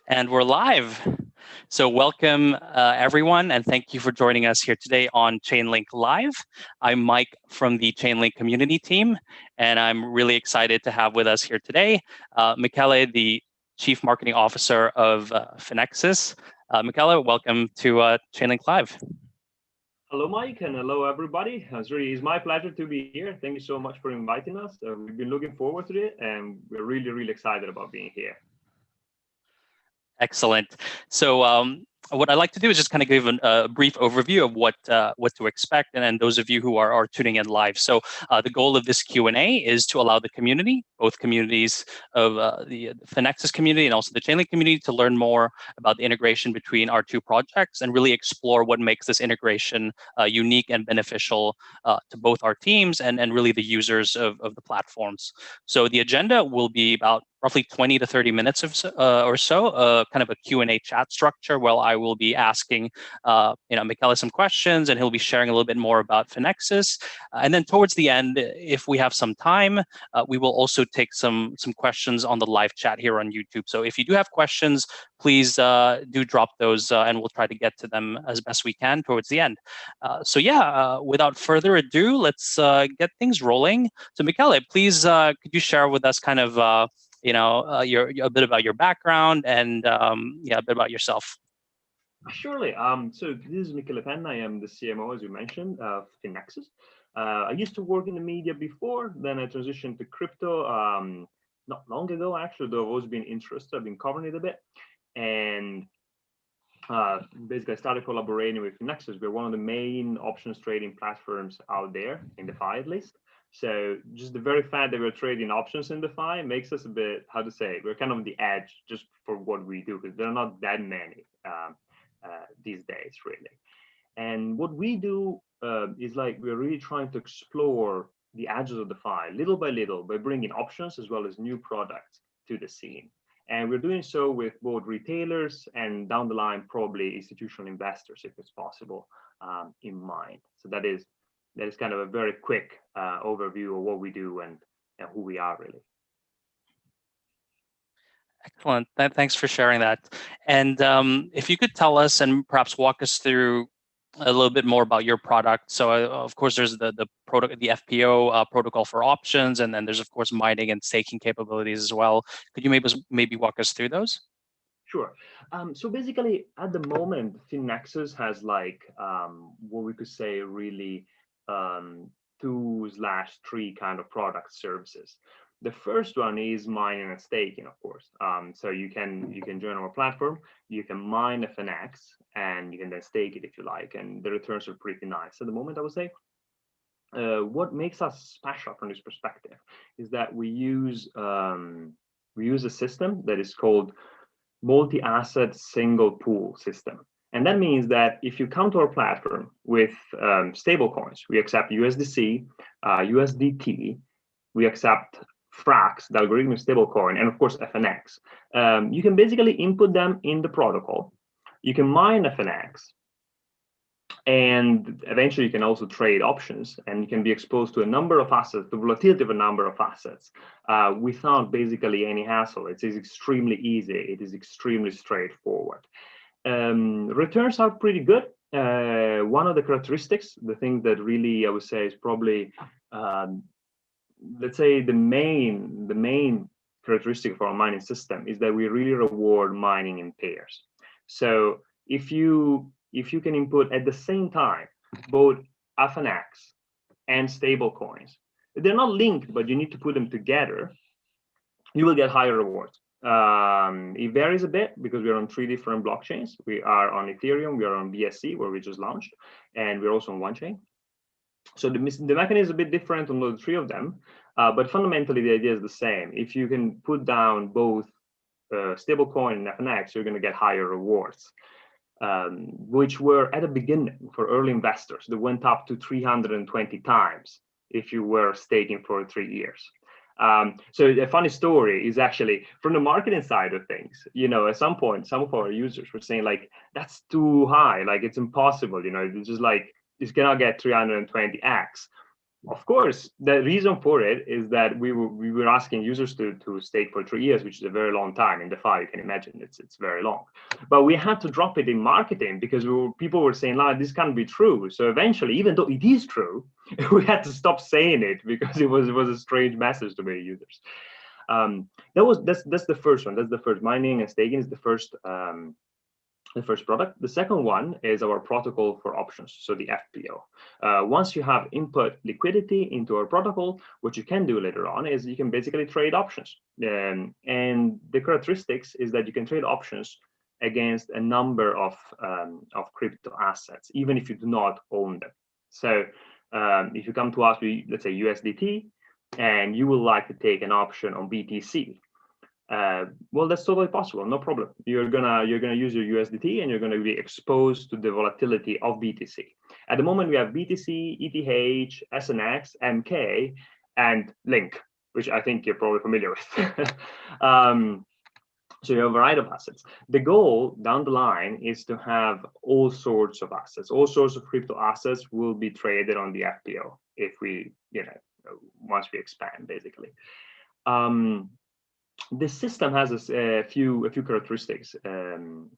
And we're live. So welcome everyone, and thank you for joining us here today on Chainlink Live. I'm Mike from the Chainlink community team, and I'm really excited to have with us here today Michele, the Chief Marketing Officer of Finexus. Michele, welcome to Chainlink Live. Hello, Mike, and hello, everybody. It's my pleasure to be here. Thank you so much for inviting us. We've been looking forward to it, and we're really, really excited about being here. Excellent. So what I'd like to do is just kind of give a brief overview of what to expect, and then those of you who are tuning in live. So the goal of this Q&A is to allow the community, both communities of the Finexus community and also the Chainlink community, to learn more about the integration between our two projects and really explore what makes this integration unique and beneficial to both our teams and really the users of the platforms. So the agenda will be about roughly 20 to 30 minutes or so, kind of a Q&A chat structure, while I will be asking Michele some questions, and he'll be sharing a little bit more about Finexus. And then towards the end, if we have some time, we will also take some questions on the live chat here on YouTube. So if you do have questions, please do drop those, and we'll try to get to them as best we can towards the end. Without further ado, let's get things rolling. So Michele, please, could you share with us kind of a bit about your background and a bit about yourself? Surely. So this is Michele Penna. I am the CMO, as you mentioned, of FinNexus. I used to work in the media before, then I transitioned to crypto not long ago, actually, though I've always been interested. I've been covering it a bit. And basically, I started collaborating with FinNexus. We're one of the main options trading platforms out there, in DeFi at least. So just the very fact that we're trading options in DeFi makes us a bit, how to say, we're kind of on the edge just for what we do, because there are not that many these days, really. And what we do is like we're really trying to explore the edges of DeFi little by little by bringing options as well as new products to the scene. And we're doing so with both retailers and down the line, probably institutional investors, if it's possible, in mind. So that is kind of a very quick overview of what we do and who we are, really. Excellent. Thanks for sharing that. And if you could tell us and perhaps walk us through a little bit more about your product. So of course, there's the FPO protocol for options, and then there's of course mining and staking capabilities as well. Could you maybe walk us through those? Sure. So basically, at the moment, FinNexus has like what we could say really 2/3 kind of product services. The first one is mining and staking, of course. So you can join our platform, you can mine FNX, and you can then stake it if you like, and the returns are pretty nice at the moment, I would say. What makes us special from this perspective is that we use a system that is called multi-asset single pool system. And that means that if you come to our platform with stable coins, we accept USDC, USDT, we accept FRAX, the algorithmic stablecoin, and of course FNX. You can basically input them in the protocol. You can mine FNX, and eventually you can also trade options, and you can be exposed to a number of assets, the volatility of a number of assets, without basically any hassle. It is extremely easy. It is extremely straightforward. Returns are pretty good. One of the characteristics, the thing that really I would say is probably let's say the main characteristic of our mining system is that we really reward mining in pairs. So if you can input at the same time both FNX and stable coins, they're not linked, but you need to put them together, you will get higher rewards. It varies a bit because we're on 3 different blockchains. We are on Ethereum, we are on BSC, where we just launched, and we're also on one chain. So the mechanism is a bit different on the 3 of them, but fundamentally the idea is the same. If you can put down both stablecoin and FNX, you're going to get higher rewards, which were at the beginning for early investors that went up to 320 times if you were staking for 3 years. So a funny story is actually from the marketing side of things. At some point, some of our users were saying like, that's too high, like it's impossible. It's just like, it cannot get 320x. Of course, the reason for it is that we were asking users to stake for 3 years, which is a very long time in DeFi. You can imagine it's very long. But we had to drop it in marketing because people were saying, "Like, this can't be true." So eventually, even though it is true, we had to stop saying it because it was a strange message to many users. That's the first one. That's the first. Mining and staking is the first product. The second one is our protocol for options, so the FPO. Once you have input liquidity into our protocol, what you can do later on is you can basically trade options. And the characteristics is that you can trade options against a number of crypto assets, even if you do not own them. So if you come to us with, let's say, USDT, and you would like to take an option on BTC, well, that's totally possible, no problem. You're gonna use your USDT and you're gonna be exposed to the volatility of BTC. At the moment, we have BTC, ETH, SNX, MK, and Link, which I think you're probably familiar with. So you have a variety of assets. The goal down the line is to have all sorts of assets. All sorts of crypto assets will be traded on the FPO if we, once we expand, basically. The system has a few characteristics.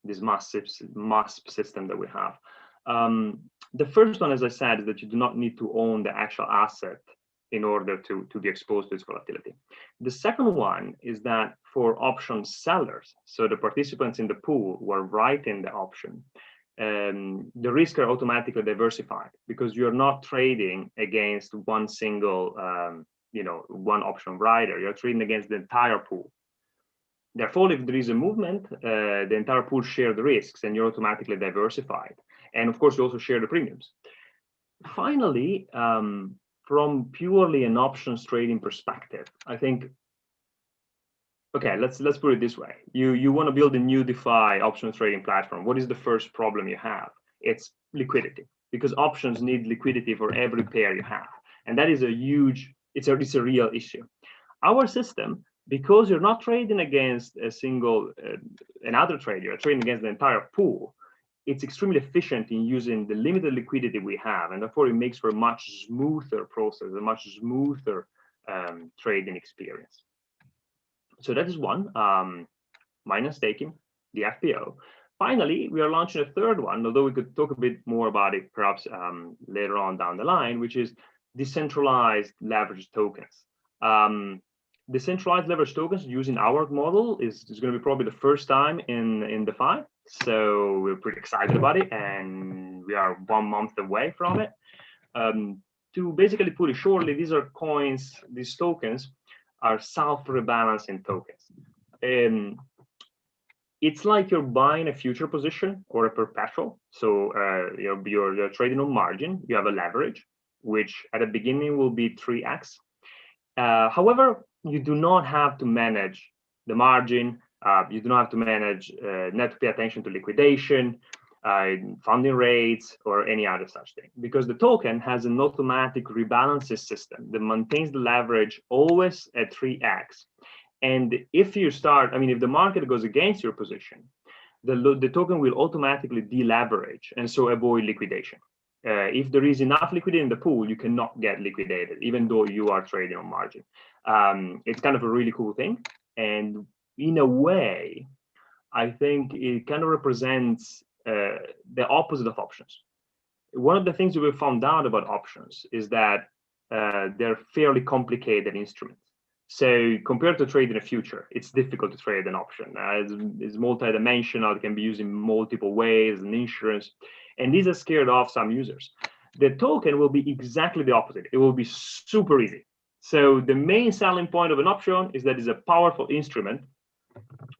This MASP system that we have. The first one, as I said, is that you do not need to own the actual asset in order to be exposed to its volatility. The second one is that for option sellers, so the participants in the pool who are writing the option, the risks are automatically diversified because you're not trading against one single one option writer. You're trading against the entire pool. Therefore, if there is a movement, the entire pool share the risks and you're automatically diversified. And of course, you also share the premiums. Finally, from purely an options trading perspective, I think, okay, let's put it this way. You want to build a new DeFi options trading platform. What is the first problem you have? It's liquidity, because options need liquidity for every pair you have. And that is it's a real issue. Our system, because you're not trading against a single another trader, you're trading against the entire pool, it's extremely efficient in using the limited liquidity we have, and therefore it makes for a much smoother process, a much smoother trading experience. So that is one, minus staking, the FPO. Finally, we are launching a third one, although we could talk a bit more about it perhaps later on down the line, which is decentralized leverage tokens. Decentralized leverage tokens using our model is going to be probably the first time in DeFi. So we're pretty excited about it, and we are 1 month away from it. To basically put it shortly, these are coins, these tokens are self-rebalancing tokens. It's like you're buying a future position or a perpetual. So you're trading on margin, you have a leverage, which at the beginning will be 3x. However, you do not have to manage the margin. You do not have to manage, not to pay attention to liquidation, funding rates, or any other such thing, because the token has an automatic rebalancing system that maintains the leverage always at 3x. And if you start, if the market goes against your position, the token will automatically deleverage and so avoid liquidation. If there is enough liquidity in the pool, you cannot get liquidated, even though you are trading on margin. It's kind of a really cool thing. And in a way, I think it kind of represents the opposite of options. One of the things that we found out about options is that they're fairly complicated instruments. So compared to trading a future, it's difficult to trade an option. It's multi-dimensional, it can be used in multiple ways, and insurance. And these are scared off some users. The token will be exactly the opposite. It will be super easy. So the main selling point of an option is that it's a powerful instrument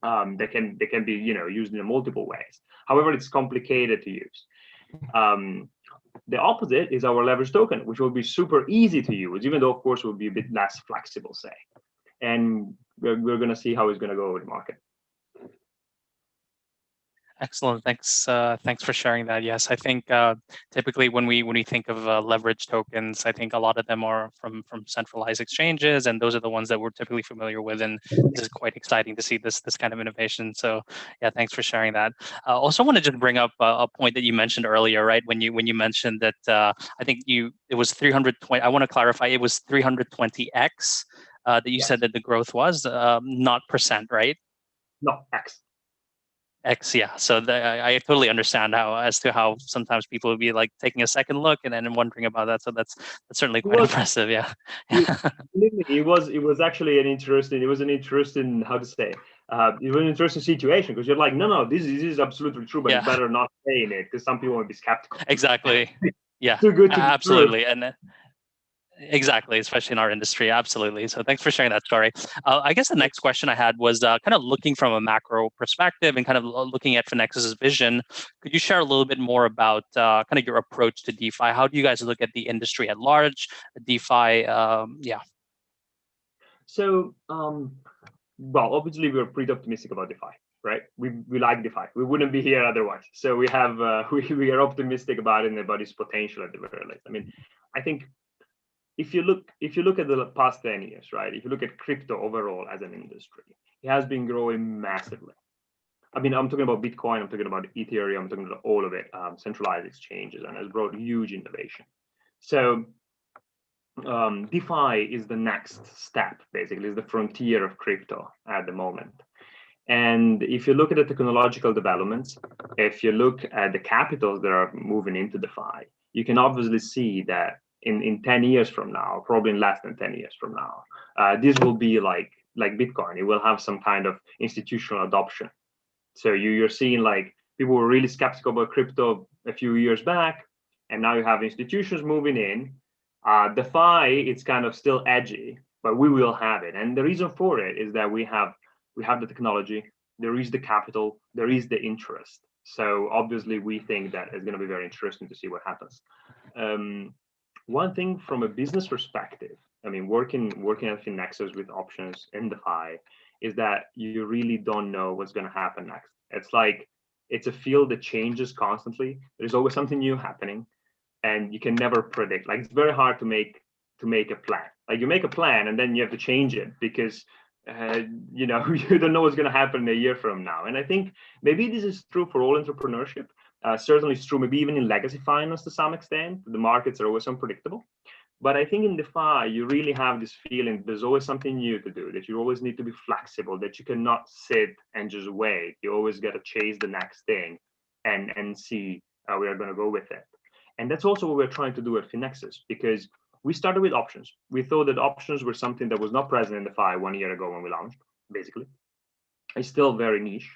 that can be used in multiple ways. However, it's complicated to use. The opposite is our leverage token, which will be super easy to use, even though of course will be a bit less flexible, say. And we're going to see how it's going to go with the market. Excellent. Thanks. Thanks for sharing that. Yes, I think typically when we think of leverage tokens, I think a lot of them are from centralized exchanges, and those are the ones that we're typically familiar with. And this is quite exciting to see this kind of innovation. So yeah, thanks for sharing that. Also, want to just bring up a point that you mentioned earlier, right? When you mentioned that I think it was 320. I want to clarify. It was 320x that you said Yes. that the growth was, not percent, right? No, X. X, yeah. So I totally understand how sometimes people would be like taking a second look and then wondering about that. So that's certainly It quite was impressive. Yeah. it, believe me, it was actually an interesting, how to say, it was an interesting situation, because you're like, no, this is absolutely true, but you Yeah. better not saying it, because some people will be skeptical. Exactly. Yeah. Too good to be true. Absolutely. And exactly, especially in our industry. Absolutely. So thanks for sharing that story. I guess the next question I had was kind of looking from a macro perspective and kind of looking at Finexus's vision. Could you share a little bit more about kind of your approach to DeFi? How do you guys look at the industry at large, DeFi? Yeah. So, well, obviously we're pretty optimistic about DeFi, right? We like DeFi. We wouldn't be here otherwise. So we have we are optimistic about it and about its potential at the very least. I mean, I think if you look at the past 10 years, right? If you look at crypto overall as an industry, it has been growing massively. I mean, I'm talking about Bitcoin, I'm talking about Ethereum, I'm talking about all of it, centralized exchanges, and has brought huge innovation. So DeFi is the next step, basically, is the frontier of crypto at the moment. And if you look at the technological developments, if you look at the capitals that are moving into DeFi, you can obviously see that in 10 years from now, probably in less than 10 years from now, this will be like Bitcoin. It will have some kind of institutional adoption. So you're seeing like people were really skeptical about crypto a few years back, and now you have institutions moving in. DeFi, it's kind of still edgy, but we will have it. And the reason for it is that we have the technology, there is the capital, there is the interest. So obviously we think that it's going to be very interesting to see what happens. One thing from a business perspective, I mean, working at FinNexus with options in DeFi, is that you really don't know what's going to happen next. It's like it's a field that changes constantly. There's always something new happening, and you can never predict. Like it's very hard to make a plan. Like you make a plan and then you have to change it because you don't know what's going to happen a year from now. And I think maybe this is true for all entrepreneurship. Certainly it's true maybe even in legacy finance to some extent. The markets are always unpredictable. But I think in DeFi, you really have this feeling there's always something new to do, that you always need to be flexible, that you cannot sit and just wait. You always got to chase the next thing and see how we are going to go with it. And that's also what we're trying to do at Finexus, because we started with options. We thought that options were something that was not present in DeFi 1 year ago when we launched, basically. It's still very niche.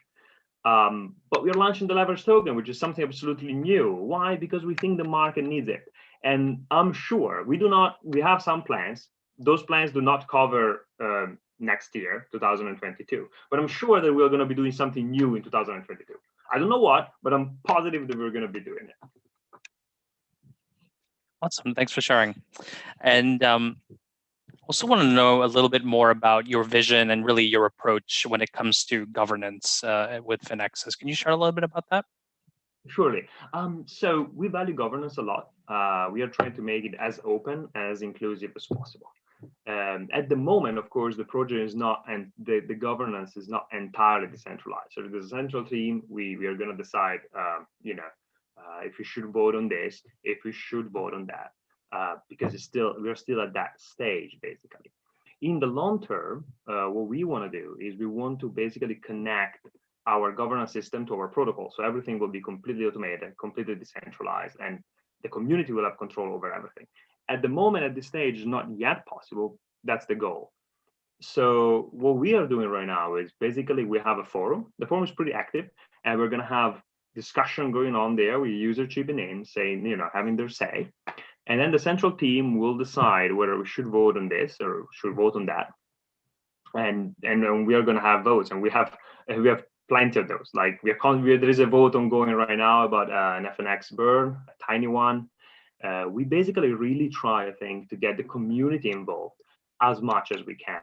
But we're launching the leverage token, which is something absolutely new. Why? Because we think the market needs it. And I'm sure we have some plans. Those plans do not cover next year, 2022. But I'm sure that we're going to be doing something new in 2022. I don't know what, but I'm positive that we're going to be doing it. Awesome. Thanks for sharing. And also want to know a little bit more about your vision and really your approach when it comes to governance with Finexus. Can you share a little bit about that? Surely. So we value governance a lot. We are trying to make it as open, as inclusive as possible. At the moment, of course, the project is not, and the governance is not entirely decentralized. So there's a central team. We are going to decide, if we should vote on this, if we should vote on that, because we're still at that stage, basically. In the long term, what we want to do is we want to basically connect our governance system to our protocol. So everything will be completely automated, completely decentralized, and the community will have control over everything. At the moment, at this stage, is not yet possible. That's the goal. So what we are doing right now is basically we have a forum. The forum is pretty active, and we're going to have discussion going on there with users chipping in, saying, having their say. And then the central team will decide whether we should vote on this or should vote on that. And then we are going to have votes, and we have plenty of those. Like there is a vote ongoing right now about an FNX burn, a tiny one. We basically really try, I think, to get the community involved as much as we can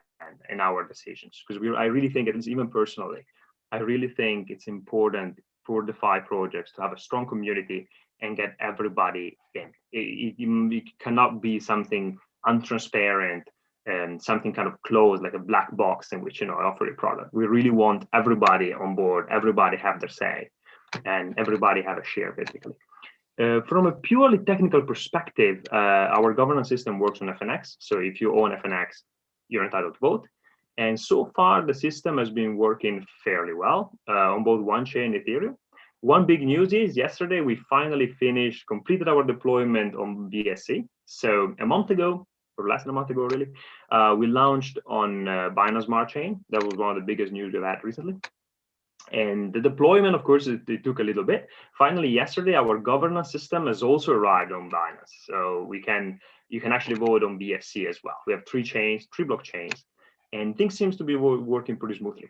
in our decisions, because I really think, at least even personally, I really think it's important for DeFi projects to have a strong community and get everybody in. It cannot be something untransparent and something kind of closed, like a black box in which, I offer a product. We really want everybody on board, everybody have their say, and everybody have a share, basically. From a purely technical perspective, our governance system works on FNX. So if you own FNX, you're entitled to vote. And so far, the system has been working fairly well on both OneChain and Ethereum. One big news is yesterday, we finally completed our deployment on BSC. So a month ago, or less than a month ago, really, we launched on Binance Smart Chain. That was one of the biggest news we've had recently. And the deployment, of course, it took a little bit. Finally, yesterday, our governance system has also arrived on Binance. So you can actually vote on BSC as well. We have 3 blockchains, and things seems to be working pretty smoothly.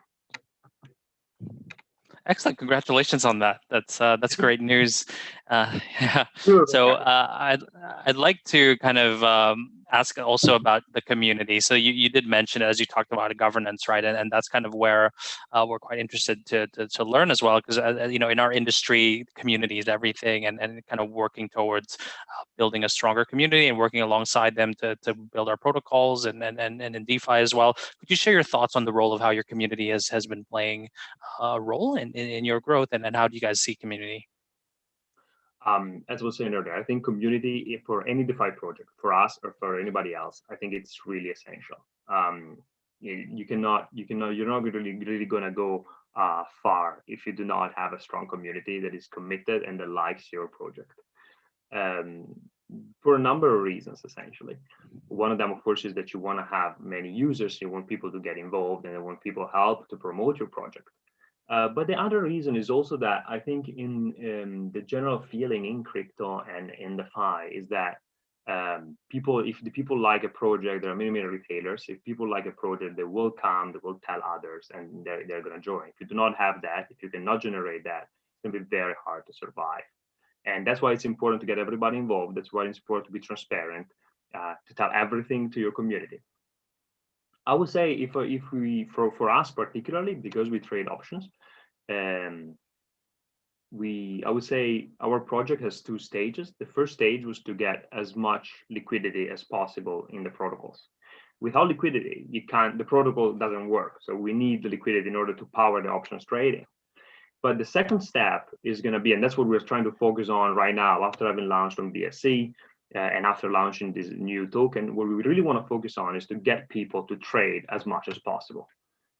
Excellent. Congratulations on that. That's great news. Yeah. Sure. So I'd like to kind of ask also about the community. So you did mention, as you talked about, governance, right? And that's kind of where we're quite interested to learn as well, because in our industry, community is everything, and kind of working towards building a stronger community and working alongside them to build our protocols and in DeFi as well. Could you share your thoughts on the role of how your community has been playing a role in your growth, and how do you guys see community? As I was saying earlier, I think community for any DeFi project, for us or for anybody else, I think it's really essential. You're not really going to go far if you do not have a strong community that is committed and that likes your project. For a number of reasons, essentially. One of them, of course, is that you want to have many users. You want people to get involved, and you want people help to promote your project. But the other reason is also that I think in the general feeling in crypto and in DeFi is that if the people like a project, there are many retailers. If people like a project, they will come, they will tell others, and they're going to join. If you do not have that, if you cannot generate that, it's going to be very hard to survive. And that's why it's important to get everybody involved. That's why it's important to be transparent, to tell everything to your community. I would say if we for us particularly, because we trade options, I would say our project has 2 stages. The first stage was to get as much liquidity as possible in the protocols. Without liquidity, the protocol doesn't work. So we need the liquidity in order to power the options trading. But the second step is going to be, and that's what we're trying to focus on right now after having launched on BSC and after launching this new token, what we really want to focus on is to get people to trade as much as possible.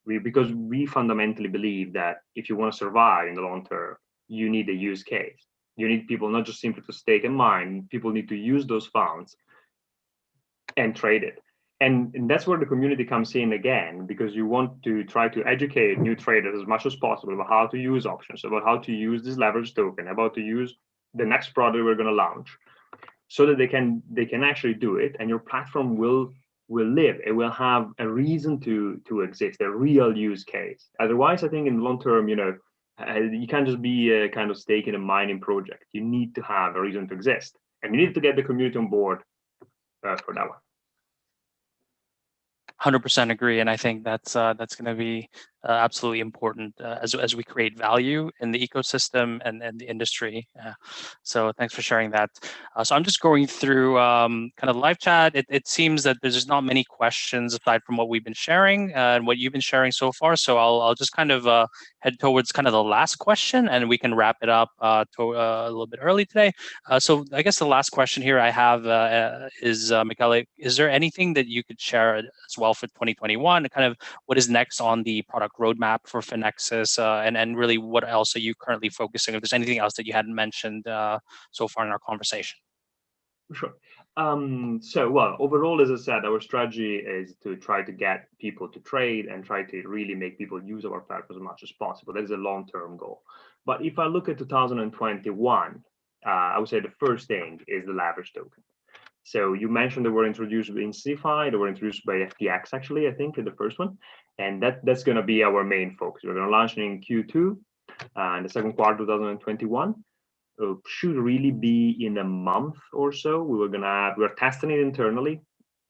Because we fundamentally believe that if you want to survive in the long term, you need a use case. You need people not just simply to stake and mine, people need to use those funds and trade it. And that's where the community comes in again, because you want to try to educate new traders as much as possible about how to use options, about how to use this leverage token, about to use the next product we're going to launch, so that they can actually do it, and your platform will live. It will have a reason to exist, a real use case. Otherwise, I think in the long term, you can't just be a kind of staking and mining project. You need to have a reason to exist, and you need to get the community on board for that one. 100% agree, and I think that's going to be absolutely important as we create value in the ecosystem and the industry. So thanks for sharing that. So I'm just going through kind of live chat. It seems that there's not many questions aside from what we've been sharing and what you've been sharing so far. So I'll just kind of head towards kind of the last question, and we can wrap it up a little bit early today. So I guess the last question here I have is, Michele, is there anything that you could share as well for 2021, kind of what is next on the product roadmap for Finexus, and really what else are you currently focusing on? If there's anything else that you hadn't mentioned so far in our conversation. Sure. Well, overall, as I said, our strategy is to try to get people to trade and try to really make people use our platform as much as possible. That is a long-term goal. But if I look at 2021, I would say the first thing is the leverage token. So you mentioned they were introduced in CeFi, they were introduced by FTX, actually, I think, in the first one. And that's going to be our main focus. We're going to launch it in Q2, in the second quarter 2021. Should really be in a month or so. We're testing it internally.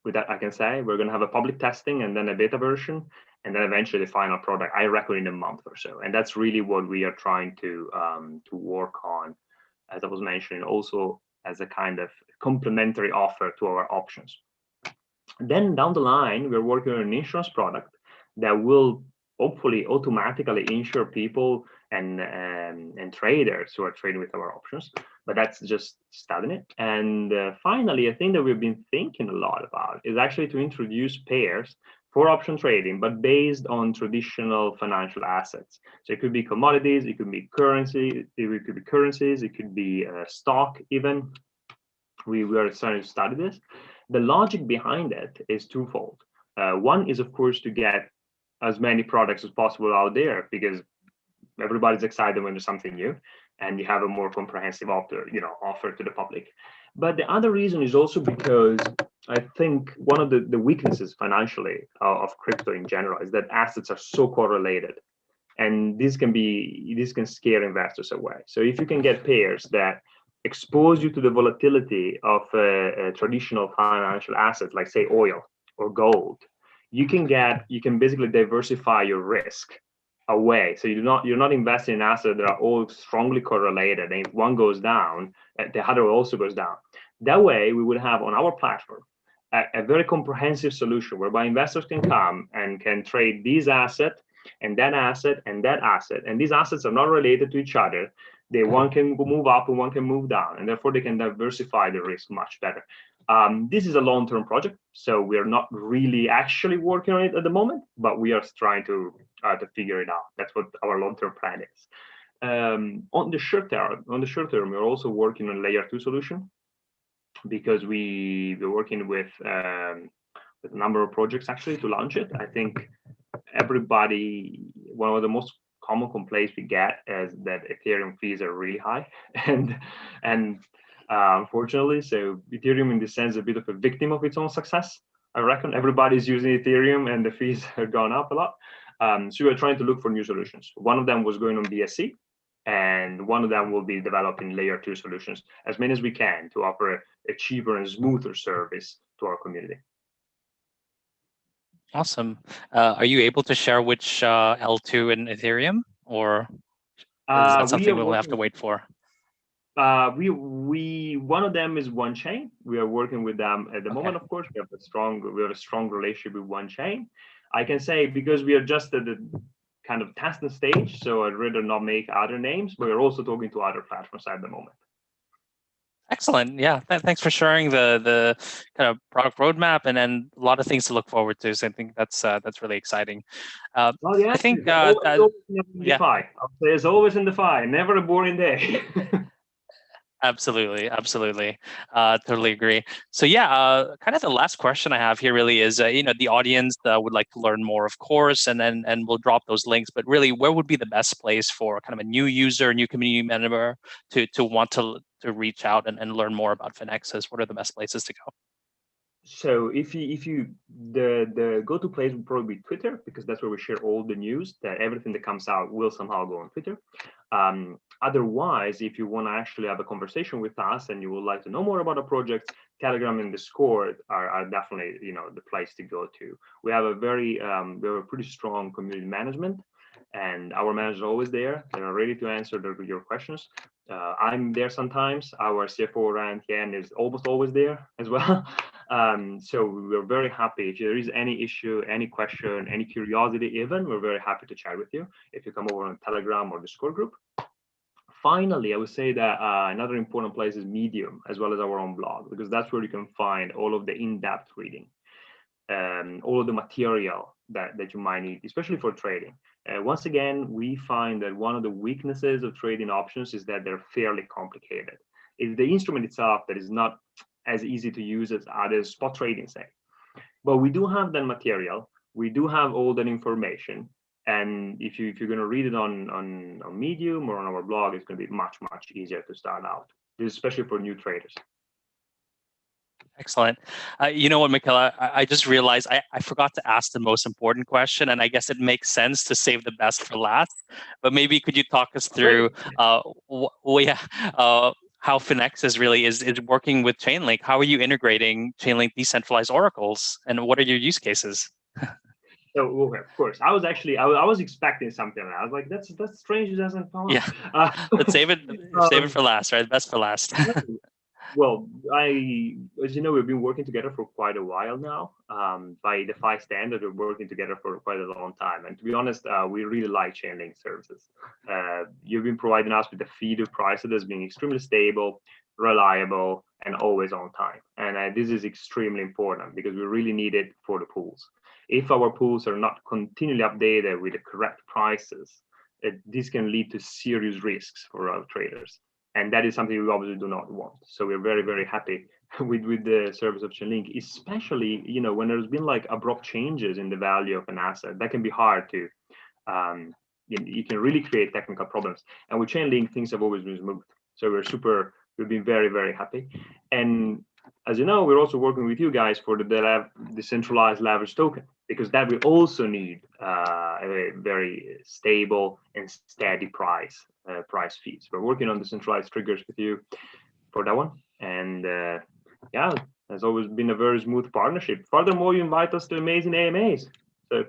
with that, I can say we're going to have a public testing and then a beta version, and then eventually the final product, I reckon, in a month or so. And that's really what we are trying to work on, as I was mentioning, also as a kind of complementary offer to our options. Then down the line, we're working on an insurance product that will hopefully automatically insure people and traders who are trading with our options. But that's just studying it. And finally, a thing that we've been thinking a lot about is actually to introduce pairs for option trading, but based on traditional financial assets. So it could be commodities, it could be currency, it could be stock even. We are starting to study this. The logic behind it is twofold. One is, of course, to get as many products as possible out there, because everybody's excited when there's something new and you have a more comprehensive offer to the public. But the other reason is also because I think one of the weaknesses financially of crypto in general is that assets are so correlated, and this can scare investors away. So if you can get pairs that expose you to the volatility of traditional financial assets, like say oil or gold, you can basically diversify your risk away. So you're not investing in assets that are all strongly correlated, and if one goes down, the other also goes down. That way, we would have on our platform a very comprehensive solution whereby investors can come and can trade these assets and that asset and that asset, and these assets are not related to each other. One can move up and one can move down, and therefore they can diversify the risk much better. This is a long-term project, so we are not really actually working on it at the moment, but we are trying to figure it out. That's what our long-term plan is. On the short term, we're also working on layer 2 solution, because we're working with a number of projects actually to launch it. I think one of the most common complaints we get is that Ethereum fees are really high, and unfortunately, so Ethereum in this sense is a bit of a victim of its own success. I reckon everybody's using Ethereum and the fees have gone up a lot. So we're trying to look for new solutions. One of them was going on BSC, and one of them will be developing layer 2 solutions, as many as we can, to offer a cheaper and smoother service to our community. Awesome. Are you able to share which L2 in Ethereum, or is that something we'll have to wait for? One of them is OneChain. We are working with them at the moment. Of course, we have a strong relationship with OneChain. I can say, because we are just at the kind of testing stage, so I'd rather not make other names, but we're also talking to other platforms at the moment. Excellent. Yeah, thanks for sharing the kind of product roadmap, and then a lot of things to look forward to. So I think that's really exciting. Yeah, I think DeFi. I'll say it's always in DeFi, never a boring day. Absolutely. Totally agree. So yeah, kind of the last question I have here really is, the audience would like to learn more, of course, and we'll drop those links. But really, where would be the best place for kind of a new user, new community member to want to reach out and learn more about Finexus? What are the best places to go? So the go-to place would probably be Twitter, because that's where we share all the news. That everything that comes out will somehow go on Twitter. Otherwise, if you want to actually have a conversation with us and you would like to know more about the project, Telegram and Discord are definitely the place to go to. We have a pretty strong community management, and our managers are always there. They're ready to answer your questions. I'm there sometimes. Our CFO Ryan Tien is almost always there as well. So we're very happy. If there is any issue, any question, any curiosity even, we're very happy to chat with you if you come over on Telegram or Discord group. Finally, I would say that another important place is Medium, as well as our own blog, because that's where you can find all of the in-depth reading, all of the material that you might need, especially for trading. Once again, we find that one of the weaknesses of trading options is that they're fairly complicated. It's the instrument itself that is not as easy to use as other spot trading, say. But we do have that material. We do have all that information. And if you're going to read it on Medium or on our blog, it's going to be much easier to start out, especially for new traders. Excellent. You know what, Michele, I just realized I forgot to ask the most important question, and I guess it makes sense to save the best for last. But maybe could you talk us through how Finexus really is working with Chainlink. How are you integrating Chainlink decentralized oracles, and what are your use cases? So well, of course, I was actually I was expecting something. I was like, that's strange. It doesn't come Yeah, up. let's save it for last, right? Best for last. Well, as you know, we've been working together for quite a while now. By DeFi standard, we're working together for quite a long time. And to be honest, we really like Chainlink services. You've been providing us with a feed of price that has been extremely stable, reliable, and always on time. And this is extremely important because we really need it for the pools. If our pools are not continually updated with the correct prices, this can lead to serious risks for our traders. And that is something we obviously do not want. So we're very, very happy with the service of Chainlink, especially, when there's been like abrupt changes in the value of an asset. That can be hard to, you can really create technical problems. And with Chainlink, things have always been smooth. So we've been very, very happy. And as you know, we're also working with you guys for the decentralized leverage token, because that we also need a very stable and steady price feeds. We're working on decentralized triggers with you for that one, and yeah, has always been a very smooth partnership. Furthermore, you invite us to amazing AMAs. So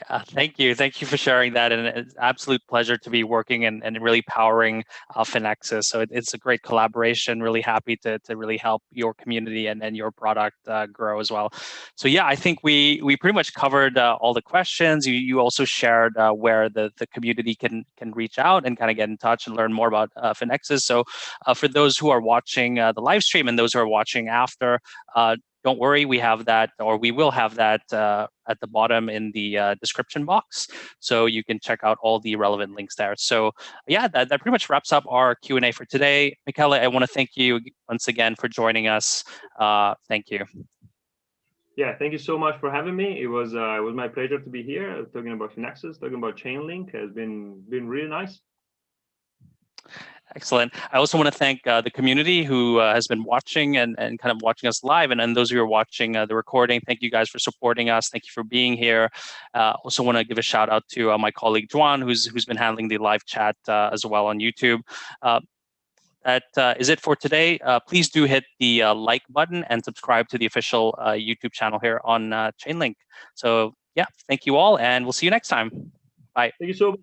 yeah, thank you for sharing that, and it's an absolute pleasure to be working and really powering Finexus. So it's a great collaboration. Really happy to really help your community and your product grow as well. So yeah, I think we pretty much covered all the questions. You also shared where the community can reach out and kind of get in touch and learn more about Finexus. So for those who are watching the live stream and those who are watching after, don't worry, we have that, or we will have that at the bottom in the description box, so you can check out all the relevant links there. So yeah, that pretty much wraps up our Q&A for today. Michele, I want to thank you once again for joining us. Thank you. Yeah, thank you so much for having me. It was my pleasure to be here talking about Finexus, talking about Chainlink. Has been really nice. Excellent. I also want to thank the community who has been watching and kind of watching us live. And those who are watching the recording, thank you guys for supporting us. Thank you for being here. Also want to give a shout out to my colleague Juan, who's been handling the live chat as well on YouTube. That is it for today. Please do hit the like button and subscribe to the official YouTube channel here on Chainlink. So yeah, thank you all, and we'll see you next time. Bye. Thank you so much.